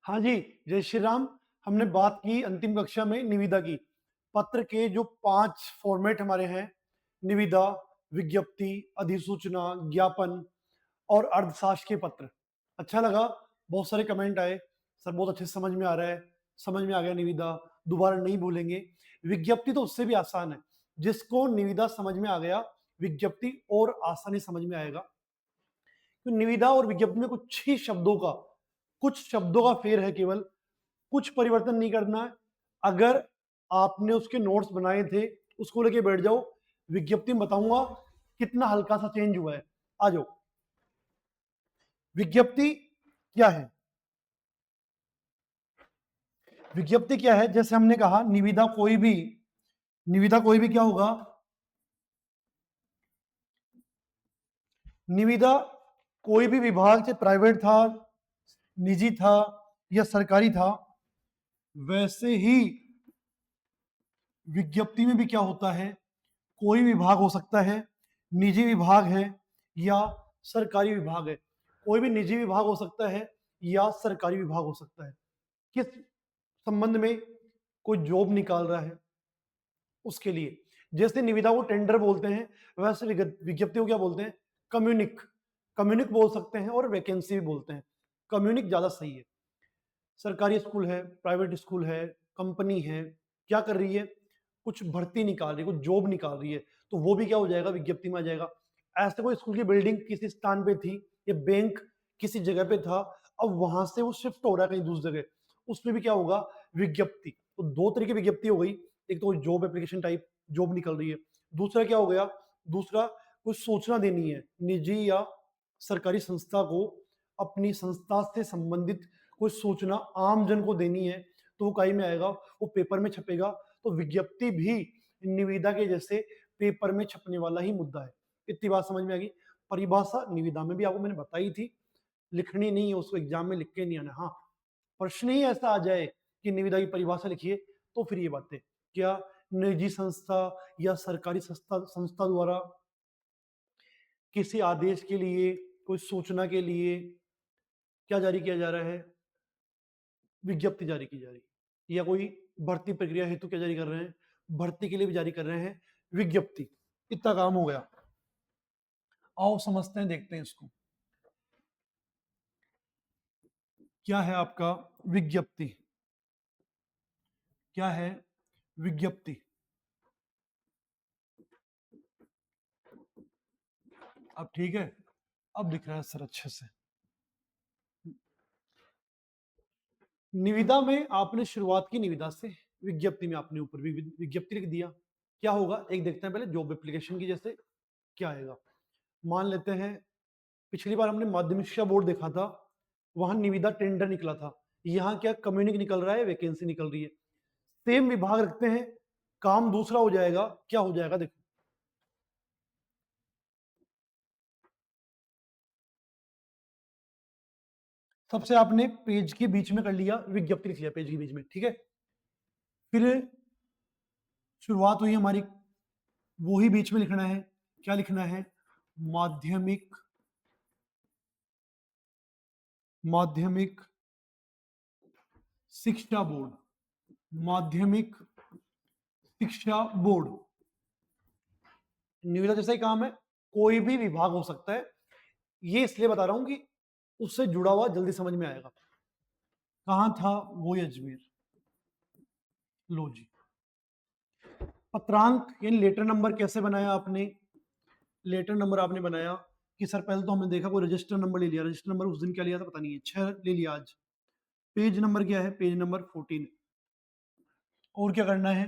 हाँ जी, जय श्री राम। हमने बात की अंतिम कक्षा में निविदा की। पत्र के जो 5 फॉर्मेट हमारे हैं, निविदा, विज्ञप्ति, अधिसूचना, ज्ञापन और अर्थशास्त्रीय पत्र। अच्छा लगा, बहुत सारे कमेंट आए, सर बहुत अच्छे से समझ में आ रहा है, समझ में आ गया निविदा, दोबारा नहीं भूलेंगे। विज्ञप्ति तो उससे भी आसान है, जिसको निविदा समझ में आ गया, विज्ञप्ति और आसानी समझ में आएगा। तो निविदा और विज्ञप्ति में कुछ शब्दों का फेर है केवल, कुछ परिवर्तन नहीं करना है। अगर आपने उसके नोट्स बनाए थे, उसको लेके बैठ जाओ। विज्ञप्ति में बताऊंगा कितना हल्का सा चेंज हुआ है। आ जाओ। विज्ञप्ति क्या है? विज्ञप्ति क्या है? जैसे हमने कहा निविदा कोई भी क्या होगा? निविदा कोई भी विभाग, चाहे प्राइवेट था, निजी था या सरकारी था, वैसे ही विज्ञप्ति में भी क्या होता है? कोई विभाग हो सकता है, निजी विभाग है या सरकारी विभाग है। कोई भी निजी विभाग हो सकता है या सरकारी विभाग हो सकता है। किस संबंध में? कोई जॉब निकाल रहा है उसके लिए। जैसे निविदा को टेंडर बोलते हैं, वैसे विज्ञप्ति को क्या बोलते हैं? कम्युनिक। कम्युनिक बोल सकते हैं और वैकेंसी भी बोलते हैं। कम्युनिक ज्यादा सही है। सरकारी स्कूल है, प्राइवेट स्कूल है, कंपनी है, क्या कर रही है? कुछ भर्ती निकाल रही है, कुछ जॉब निकाल रही है, तो वो भी क्या हो जाएगा? विज्ञप्ति में आ जाएगा। ऐसे कोई स्कूल की बिल्डिंग किसी स्थान पे थी, या बैंक किसी जगह पे था, अब वहां से वो शिफ्ट हो रहा है कहीं दूसरी जगह, उसमें भी क्या होगा? विज्ञप्ति। तो दो तरीके की विज्ञप्ति हो गई। एक तो जॉब एप्लीकेशन टाइप, जॉब निकल रही है। दूसरा क्या हो गया? दूसरा कोई सूचना देनी है निजी या सरकारी संस्था को, अपनी संस्था से संबंधित कोई सूचना आम जन को देनी है, तो वो कहीं में आएगा, वो पेपर में छपेगा। तो विज्ञप्ति भी निविदा के जैसे पेपर में छपने वाला ही मुद्दा है। इतनी बात समझ में आ गई। परिभाषा निविदा में भी आपको मैंने बताई थी, लिखनी नहीं है, उसको एग्जाम में लिख के नहीं आना। हाँ, प्रश्न ही ऐसा आ जाए कि निविदा की परिभाषा लिखिए, तो फिर ये बातें क्या? निजी संस्था या सरकारी संस्था संस्था द्वारा किसी आदेश के लिए, कोई सूचना के लिए क्या जारी किया जा रहा है? विज्ञप्ति जारी की जा रही है। या कोई भर्ती प्रक्रिया हेतु क्या जारी कर रहे हैं? भर्ती के लिए भी जारी कर रहे हैं विज्ञप्ति। इतना काम हो गया। आओ समझते हैं, देखते हैं इसको। क्या है आपका विज्ञप्ति? क्या है विज्ञप्ति? अब ठीक है, अब दिख रहा है सर अच्छे से। निविदा में आपने शुरुआत की, निविदा से। विज्ञप्ति में आपने ऊपर भी विज्ञप्ति लिख दिया। क्या होगा? एक देखते हैं पहले जॉब एप्लीकेशन की, जैसे क्या आएगा। मान लेते हैं पिछली बार हमने माध्यमिक शिक्षा बोर्ड देखा था, वहां निविदा टेंडर निकला था। यहाँ क्या कम्युनिक निकल रहा है, वैकेंसी निकल रही है। सेम विभाग रखते हैं, काम दूसरा हो जाएगा। क्या हो जाएगा? देखो, सबसे आपने पेज के बीच में कर लिया, विज्ञप्ति लिख लिया पेज के बीच में, ठीक है। फिर शुरुआत हुई हमारी, वो ही बीच में लिखना है। क्या लिखना है? माध्यमिक माध्यमिक शिक्षा बोर्ड। माध्यमिक शिक्षा बोर्ड। निविदा जैसा ही काम है, कोई भी विभाग हो सकता है। ये इसलिए बता रहा हूं कि उससे जुड़ा हुआ जल्दी समझ में आएगा। कहां था वो? अजमेर। लो जी। पत्रांक यानी लेटर नंबर कैसे बनाया आपने? लेटर नंबर आपने बनाया कि सर पहले तो हमने देखा कोई रजिस्टर नंबर ले लिया। रजिस्टर नंबर उस दिन क्या लिया था पता नहीं है, 6 ले लिया आज। पेज नंबर क्या है? Page number 14। और क्या करना है?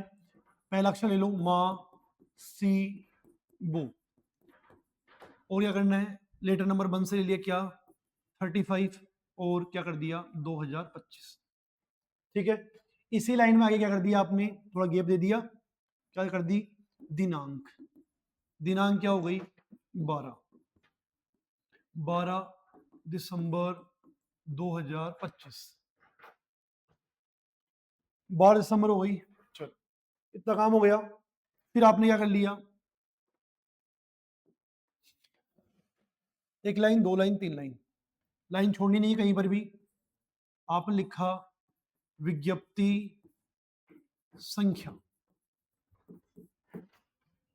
पहला अक्षर ले लो, मा सी बो। और क्या करना है? लेटर नंबर 1 से ले लिया क्या? 35। और क्या कर दिया? 2025। ठीक है। इसी लाइन में आगे क्या कर दिया आपने? थोड़ा गैप दे दिया। क्या कर दी? दिनांक। दिनांक क्या हो गई? 12 दिसंबर 2025। 12 दिसंबर हो गई। चलो, इतना काम हो गया। फिर आपने क्या कर लिया? एक लाइन, दो लाइन, तीन लाइन। लाइन छोड़नी नहीं है कहीं पर भी। आपने लिखा विज्ञप्ति संख्या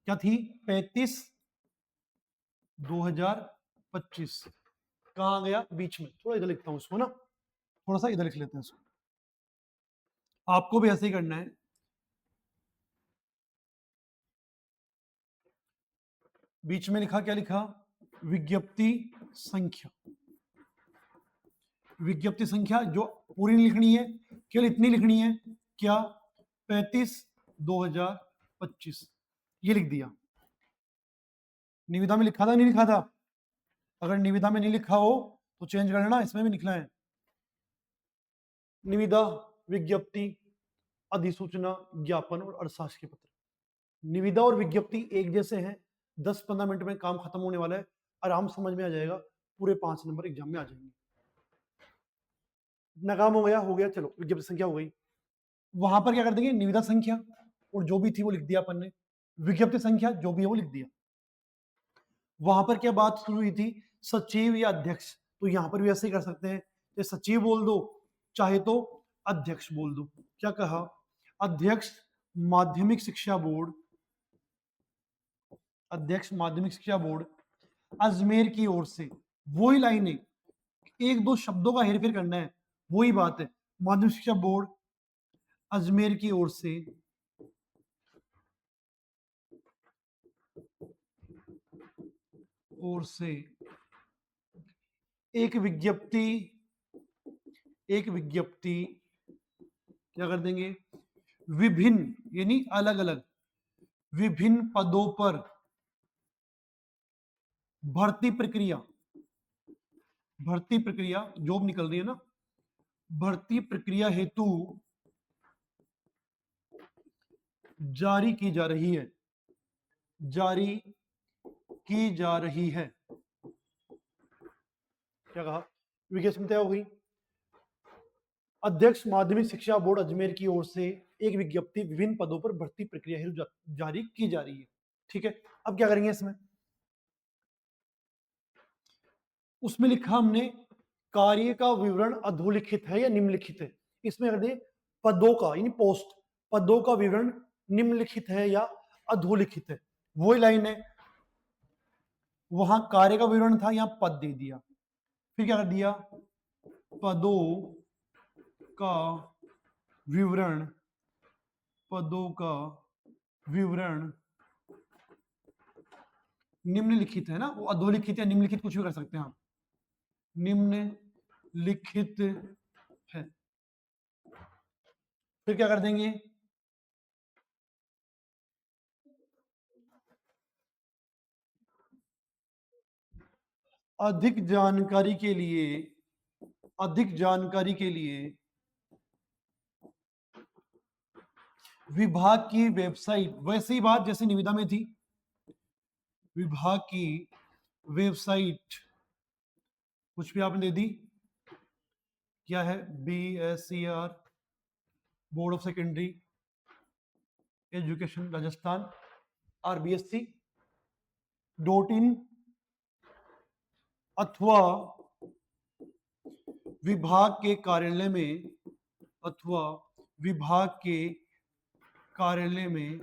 क्या थी? 35/2025। कहाँ आ गया? बीच में। थोड़ा इधर लिखता हूं इसको ना, थोड़ा सा इधर लिख लेते हैं इसको। आपको भी ऐसे ही करना है। बीच में लिखा, क्या लिखा? विज्ञप्ति संख्या। विज्ञप्ति संख्या जो पूरी नहीं लिखनी है, केवल इतनी लिखनी है, क्या? 35/2025 ये लिख दिया। निविदा में लिखा था नहीं लिखा था? अगर निविदा में नहीं लिखा हो तो चेंज कर लेना, इसमें भी लिखना है। निविदा, विज्ञप्ति, अधिसूचना, ज्ञापन और अर्थशास्त्री पत्र। निविदा और विज्ञप्ति एक जैसे हैं। 10-15 मिनट में काम खत्म होने वाला है, आराम समझ में आ जाएगा, पूरे 5 नंबर एग्जाम में आ जाएंगे। इतना काम हो गया, चलो विज्ञप्ति संख्या हो गई। वहां पर क्या कर देंगे? निविदा संख्या और जो भी थी वो लिख दिया अपन ने, विज्ञप्ति संख्या जो भी है वो लिख दिया। वहां पर क्या बात शुरू हुई थी? सचिव या अध्यक्ष, तो यहां पर भी ऐसे ही कर सकते हैं, चाहे सचिव बोल दो चाहे तो अध्यक्ष बोल दो। क्या कहा? अध्यक्ष माध्यमिक शिक्षा बोर्ड, अध्यक्ष माध्यमिक शिक्षा बोर्ड अजमेर की ओर से। वही लाइन है, एक दो शब्दों का हेरफेर करना है, वही बात है। माध्यमिक शिक्षा बोर्ड अजमेर की ओर से एक विज्ञप्ति क्या कर देंगे? विभिन्न यानी अलग अलग विभिन्न पदों पर भर्ती प्रक्रिया जॉब निकल रही है ना, भर्ती प्रक्रिया हेतु जारी की जा रही है। क्या कहा? विज्ञप्ति तय हो गई। अध्यक्ष माध्यमिक शिक्षा बोर्ड अजमेर की ओर से एक विज्ञप्ति विभिन्न पदों पर भर्ती प्रक्रिया हेतु जारी की जा रही है। ठीक है, अब क्या करेंगे इसमें? उसमें लिखा हमने कार्य का विवरण अधोलिखित है या निम्नलिखित है। इसमें कर दे पदों का यानी पोस्ट, पदों का विवरण निम्नलिखित है या अधोलिखित है। वही लाइन है, वहां कार्य का विवरण था, यहां पद दे दिया। फिर क्या कर दिया? पदों का विवरण निम्नलिखित है ना, वो अधोलिखित या निम्नलिखित कुछ भी कर सकते हैं आप। निम्नलिखित है। फिर क्या कर देंगे? अधिक जानकारी के लिए विभाग की वेबसाइट, वैसी बात जैसे निविदा में थी, विभाग की वेबसाइट कुछ भी आपने दे दी। क्या है? BSER board of secondary education Rajasthan RBSC.in अथवा विभाग के कार्यालय में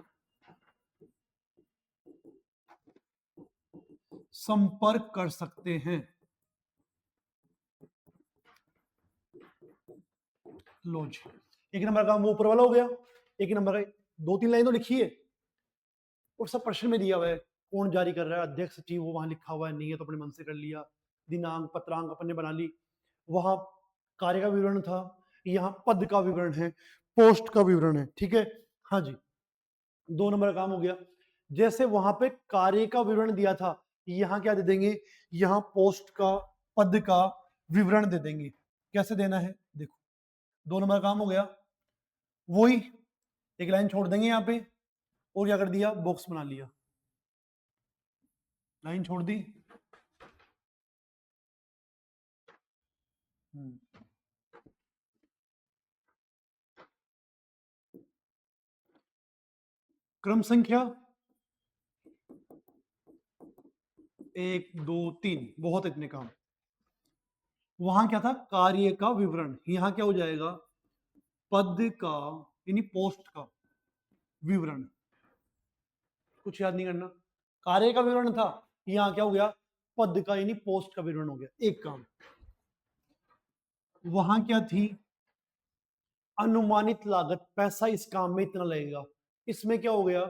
संपर्क कर सकते हैं। लो जी, एक नंबर का वो ऊपर वाला हो गया। एक नंबर का 2-3 लाइन तो लिखी है और सब प्रश्न में दिया हुआ है, कौन जारी कर रहा है, अध्यक्ष सचिव, वो वहां लिखा हुआ है, नहीं है तो अपने मन से कर लिया। दिनांक पत्रांक अपन ने बना ली। वहां कार्य का विवरण था, यहाँ पद का विवरण है, पोस्ट का विवरण है। ठीक है, हाँ जी, 2 नंबर का काम हो गया। जैसे वहां पे कार्य का विवरण दिया था, यहाँ क्या दे देंगे? यहाँ पोस्ट का, पद का विवरण दे देंगे। कैसे देना है देखो, 2 नंबर का काम हो गया। वही एक लाइन छोड़ देंगे यहाँ पे और क्या कर दिया? बॉक्स बना लिया, लाइन छोड़ दी। क्रम संख्या 1 2 3, बहुत इतने काम। वहां क्या था, कार्य का विवरण, यहां क्या हो जाएगा, पद का यानी पोस्ट का विवरण। कुछ याद नहीं करना, कार्य का विवरण था, यहां क्या हो गया, पद का यानी पोस्ट का विवरण हो गया। एक काम, वहां क्या थी, अनुमानित लागत, पैसा इस काम में इतना लगेगा। इसमें क्या हो गया,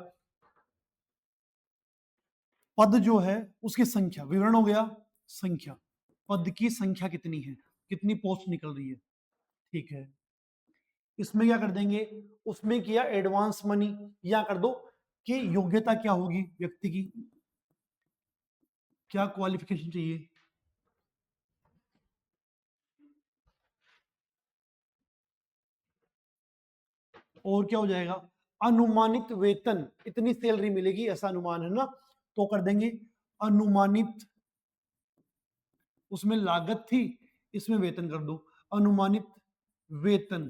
पद जो है उसकी संख्या, विवरण हो गया संख्या, पद की संख्या कितनी है, कितनी पोस्ट निकल रही है, ठीक है। इसमें क्या कर देंगे, उसमें किया एडवांस मनी, या कर दो कि योग्यता क्या होगी व्यक्ति की, क्या क्वालिफिकेशन चाहिए, और क्या हो जाएगा, अनुमानित वेतन, इतनी सैलरी मिलेगी ऐसा अनुमान है ना, तो कर देंगे अनुमानित, उसमें लागत थी, इसमें वेतन कर दो, अनुमानित वेतन।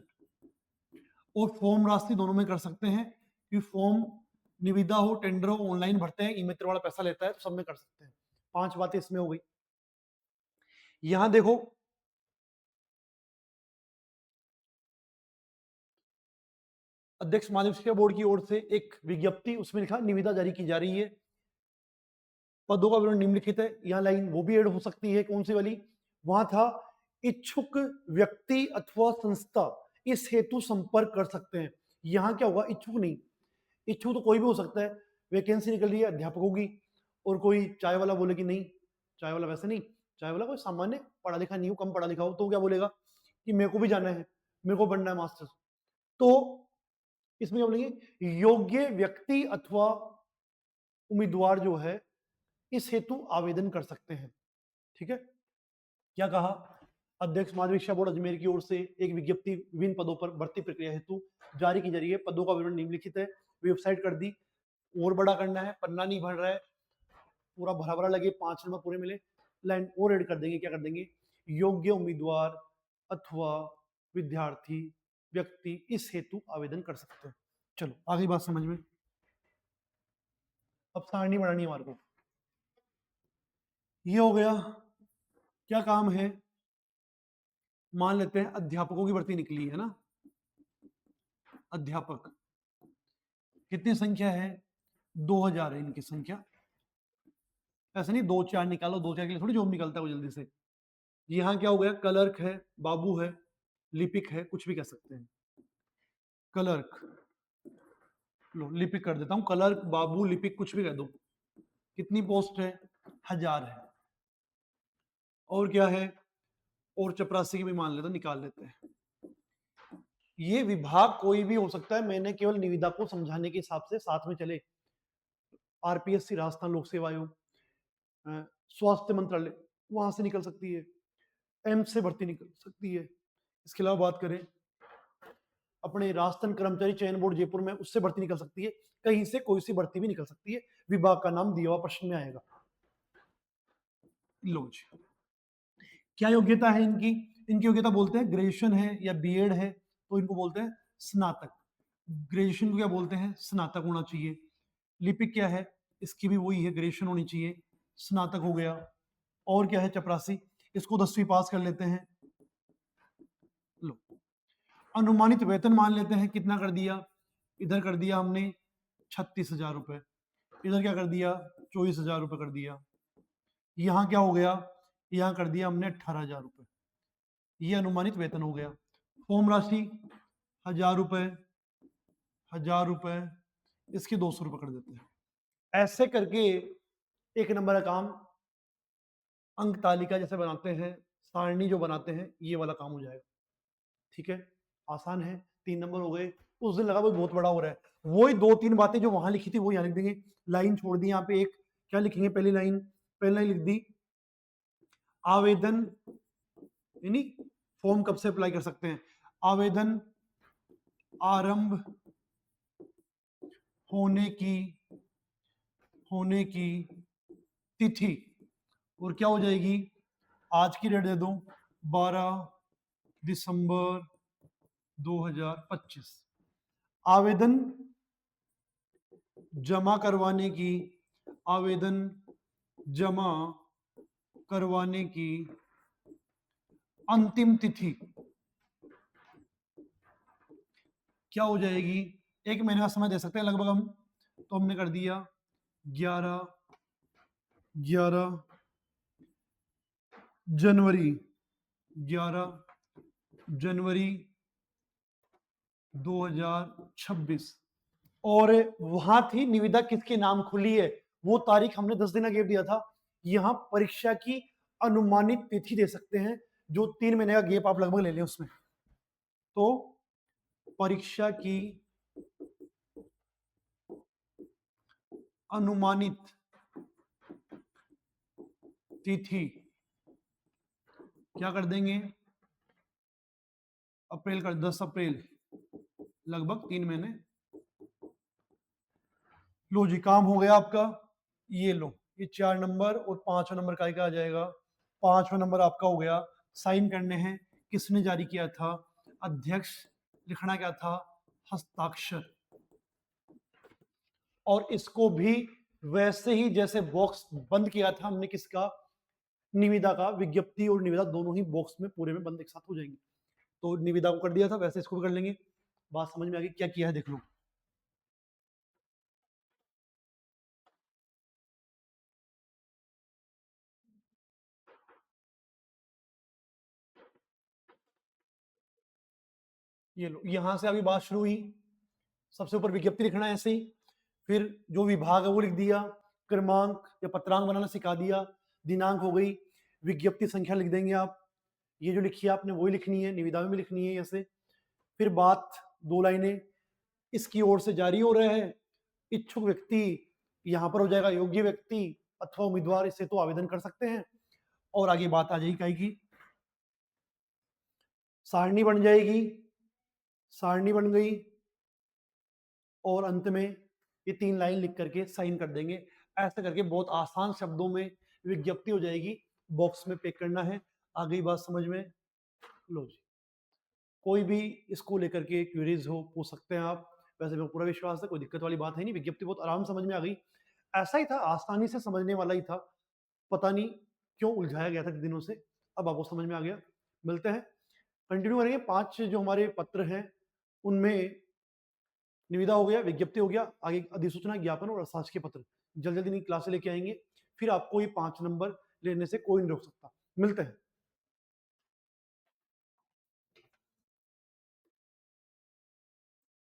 और फॉर्म राशि दोनों में कर सकते हैं, कि फॉर्म निविदा हो, टेंडर हो, ऑनलाइन भरते हैं, ई मित्र वाला पैसा लेता है, तो सब में कर सकते हैं। 5 बातें इसमें हो गई। यहां देखो, अध्यक्ष माध्यमिक शिक्षा बोर्ड की ओर से एक विज्ञप्ति, उसमें लिखा निविदा जारी की जा रही है, पदों का विवरण निम्नलिखित है, यहाँ लाइन वो भी ऐड हो सकती है, कौन सी वाली, वहां था इच्छुक व्यक्ति अथवा संस्था इस हेतु संपर्क कर सकते हैं। यहाँ क्या होगा, इच्छुक नहीं, इच्छुक तो कोई भी हो सकता है, वैकेंसी निकल रही है अध्यापकों की, और कोई चाय वाला बोले कि नहीं, चाय वाला वैसे नहीं, चाय वाला कोई सामान्य पढ़ा लिखा नहीं हो, कम पढ़ा लिखा हो, तो क्या बोलेगा कि मेरे को भी जाना है, मेरे को बनना है मास्टर, तो इसमें क्या बोलेंगे, योग्य व्यक्ति अथवा उम्मीदवार जो है इस हेतु आवेदन कर सकते हैं, ठीक है। क्या कहा, अध्यक्ष माध्यमिक शिक्षा बोर्ड अजमेर की ओर से एक विज्ञप्ति विभिन्न पदों पर भर्ती प्रक्रिया हेतु जारी की जा रही है, पदों का विवरण निम्नलिखित है, वेबसाइट कर दी, और बड़ा करना है, पन्ना नहीं भर रहा है, पूरा भरा भरा लगे, 5 नंबर पूरे मिले, लाइन और ऐड कर देंगे, क्या कर देंगे, योग्य उम्मीदवार अथवा विद्यार्थी व्यक्ति इस हेतु आवेदन कर सकते हैं। चलो आगे बात समझ में, अब सारणी बढ़ानी है हमारे को, ये हो गया, क्या काम है, मान लेते हैं अध्यापकों की भर्ती निकली है ना, अध्यापक कितनी संख्या है, 2000 है इनकी संख्या, ऐसे नहीं 2 4 निकालो, 2 4 के लिए थोड़ी जॉब निकलता है वो जल्दी से। यहाँ क्या हो गया, क्लर्क है, बाबू है, लिपिक है, कुछ भी कह सकते हैं, क्लर्क, लो लिपिक कर देता हूँ, क्लर्क बाबू लिपिक कुछ भी कह दो, कितनी पोस्ट है, 1000 है, और क्या है, और चपरासी की भी मान लेते, निकाल लेते हैं। ये विभाग कोई भी हो सकता है, मैंने केवल निविदा को समझाने के हिसाब से साथ में चले, आरपीएससी राजस्थान लोक सेवा आयोग, स्वास्थ्य मंत्रालय, वहां से निकल सकती है, एम्स से भर्ती निकल सकती है, इसके अलावा बात करें अपने राजस्थान कर्मचारी चयन बोर्ड जयपुर में, उससे भर्ती निकल सकती है, कहीं से कोई सी भर्ती भी निकल सकती है, विभाग का नाम दिया हुआ प्रश्न में आएगा। लो जी, क्या योग्यता है इनकी, इनकी योग्यता बोलते हैं ग्रेजुएशन है या बीएड है, तो इनको बोलते हैं स्नातक, ग्रेजुएशन को क्या बोलते हैं, स्नातक होना चाहिए। लिपिक क्या है, इसकी भी वही है, ग्रेजुएशन होनी चाहिए, स्नातक हो गया। और क्या है, चपरासी, इसको 10वीं पास कर लेते हैं। लो, अनुमानित वेतन मान लेते हैं, कितना कर दिया, इधर कर दिया हमने 36,000 रुपए, इधर क्या कर दिया, 24,000 रुपए कर दिया, यहाँ क्या हो गया, यहाँ कर दिया हमने 18,000 रुपए, ये अनुमानित वेतन हो गया। फॉर्म राशि 1,000 रुपए, 1,000 रुपए, इसके 200 रुपए कर देते हैं। ऐसे करके एक नंबर का काम, अंक तालिका जैसे बनाते हैं, सारणी जो बनाते हैं, ये वाला काम हो जाएगा, ठीक है, आसान है। 3 नंबर हो गए, उस दिन लगा वो बहुत बड़ा हो रहा है, वही 2 3 बातें जो वहां लिखी थी वो यहाँ लिख देंगे, लाइन छोड़ दी यहाँ पे एक, क्या लिखेंगे, पहली लाइन लिख दी, आवेदन यानी फॉर्म कब से अप्लाई कर सकते हैं, आवेदन आरंभ होने की तिथि, और क्या हो जाएगी, आज की डेट दे दो 12 दिसंबर 2025, आवेदन जमा करवाने की, आवेदन जमा करवाने की अंतिम तिथि क्या हो जाएगी? 1 महीने का समय दे सकते हैं लगभग हम, तो हमने कर दिया 11 जनवरी 11 जनवरी 2026। और वहां थी निविदा किसके नाम खुली है, वो तारीख हमने 10 दिन का गैप दिया था। यहाँ परीक्षा की अनुमानित तिथि दे सकते हैं, जो 3 महीने का गैप आप लगभग ले लें उसमें। तो परीक्षा की अनुमानित तिथि क्या कर देंगे? अप्रैल का 10 अप्रैल, लगभग 3 महीने। लो जी, काम हो गया आपका। ये लो, ये 4 नंबर और 5वां नंबर का आ जाएगा। 5वां नंबर आपका हो गया। साइन करने हैं। किसने जारी किया था? अध्यक्ष। लिखना क्या था? हस्ताक्षर। और इसको भी वैसे ही जैसे बॉक्स बंद किया था हमने, किसका? निविदा का। विज्ञप्ति और निविदा दोनों ही बॉक्स में पूरे में बंद एक साथ हो जाएंगे। तो निविदा को कर दिया था, वैसे इसको भी कर लेंगे। बात समझ में आ गई? क्या किया है देख लो। ये लो, यहां से अभी बात शुरू हुई। सबसे ऊपर विज्ञप्ति लिखना है ऐसे ही, फिर जो विभाग है वो लिख दिया, क्रमांक या पत्रांक बनाना सिखा दिया, दिनांक हो गई, विज्ञप्ति संख्या लिख देंगे आप। ये जो लिखी है आपने वही लिखनी है, निविदा में भी लिखनी है ऐसे। फिर बात 2 लाइनें, इसकी ओर से जारी हो रहा है, इच्छुक व्यक्ति यहाँ पर हो जाएगा योग्य व्यक्ति अथवा उम्मीदवार, इससे तो आवेदन कर सकते हैं। और आगे बात आ जाएगी कहीं की, सारणी बन जाएगी, सारणी बन गई, और अंत में ये 3 लाइन लिख करके साइन कर देंगे। ऐसा करके बहुत आसान शब्दों में विज्ञप्ति हो जाएगी, बॉक्स में पैक करना है। आ गई बात समझ में? लो जी, कोई भी इसको लेकर के क्वेरीज हो पूछ सकते हैं आप। वैसे मेरे को पूरा विश्वास है, कोई दिक्कत वाली बात है नहीं। विज्ञप्ति बहुत आराम समझ में आ गई। ऐसा ही था, आसानी से समझने वाला ही था। पता नहीं क्यों उलझाया गया था दिनों से, अब आपको समझ में आ गया। मिलते हैं, कंटिन्यू करेंगे। 5 जो हमारे पत्र हैं उनमें निविदा हो गया, विज्ञप्ति हो गया, आगे अधिसूचना, ज्ञापन और अशासकीय पत्र जल्द जल्दी क्लास लेके आएंगे। फिर आपको ये 5 नंबर लेने से कोई नहीं रोक सकता। मिलते हैं।